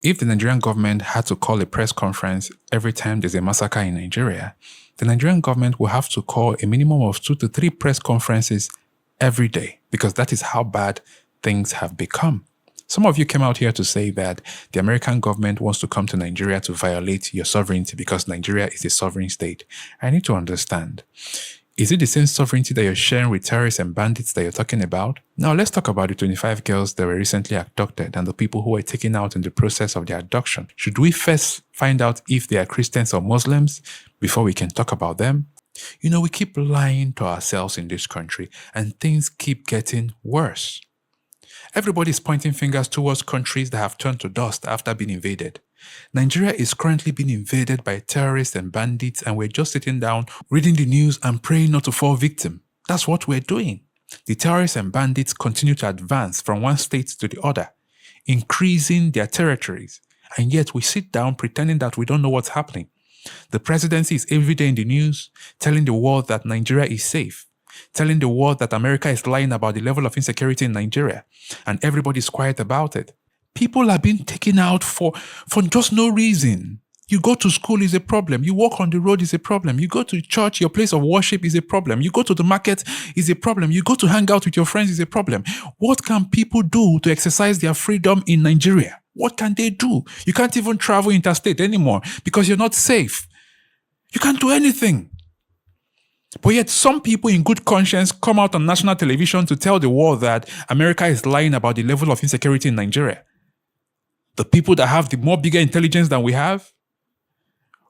If the Nigerian government had to call a press conference every time there's a massacre in Nigeria, the Nigerian government will have to call a minimum of 2 to 3 press conferences every day, because that is how bad things have become. Some of you came out here to say that the American government wants to come to Nigeria to violate your sovereignty because Nigeria is a sovereign state. I need to understand. Is it the same sovereignty that you're sharing with terrorists and bandits that you're talking about? Now let's talk about the 25 girls that were recently abducted and the people who were taken out in the process of their abduction. Should we first find out if they are Christians or Muslims before we can talk about them? You know, we keep lying to ourselves in this country and things keep getting worse. Everybody is pointing fingers towards countries that have turned to dust after being invaded. Nigeria is currently being invaded by terrorists and bandits, and we're just sitting down, reading the news and praying not to fall victim. That's what we're doing. The terrorists and bandits continue to advance from one state to the other, increasing their territories, and yet we sit down pretending that we don't know what's happening. The presidency is every day in the news, telling the world that Nigeria is safe, telling the world that America is lying about the level of insecurity in Nigeria, and everybody's quiet about it. People are being taken out for just no reason. You go to school is a problem. You walk on the road is a problem. You go to church, your place of worship is a problem. You go to the market is a problem. You go to hang out with your friends is a problem. What can people do to exercise their freedom in Nigeria? What can they do? You can't even travel interstate anymore because you're not safe. You can't do anything. But yet some people in good conscience come out on national television to tell the world that America is lying about the level of insecurity in Nigeria. The people that have the more bigger intelligence than we have.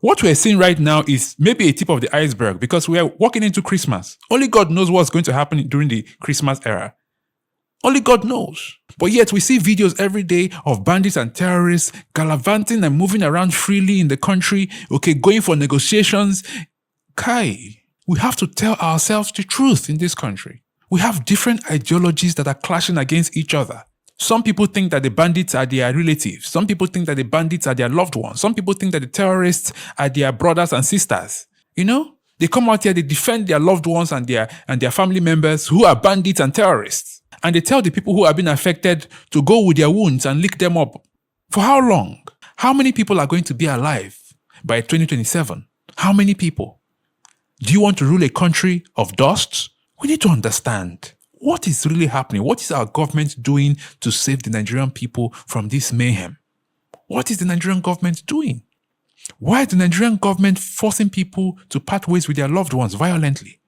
What we're seeing right now is maybe a tip of the iceberg because we are walking into Christmas. Only God knows what's going to happen during the Christmas era. Only God knows. But yet we see videos every day of bandits and terrorists gallivanting and moving around freely in the country, going for negotiations. We have to tell ourselves the truth in this country. We have different ideologies that are clashing against each other. Some people think that the bandits are their relatives. Some people think that the bandits are their loved ones. Some people think that the terrorists are their brothers and sisters. You know, they come out here, they defend their loved ones and their family members who are bandits and terrorists. And they tell the people who have been affected to go with their wounds and lick them up. For how long? How many people are going to be alive by 2027? How many people? Do you want to rule a country of dust? We need to understand what is really happening. What is our government doing to save the Nigerian people from this mayhem? What is the Nigerian government doing? Why is the Nigerian government forcing people to part ways with their loved ones violently?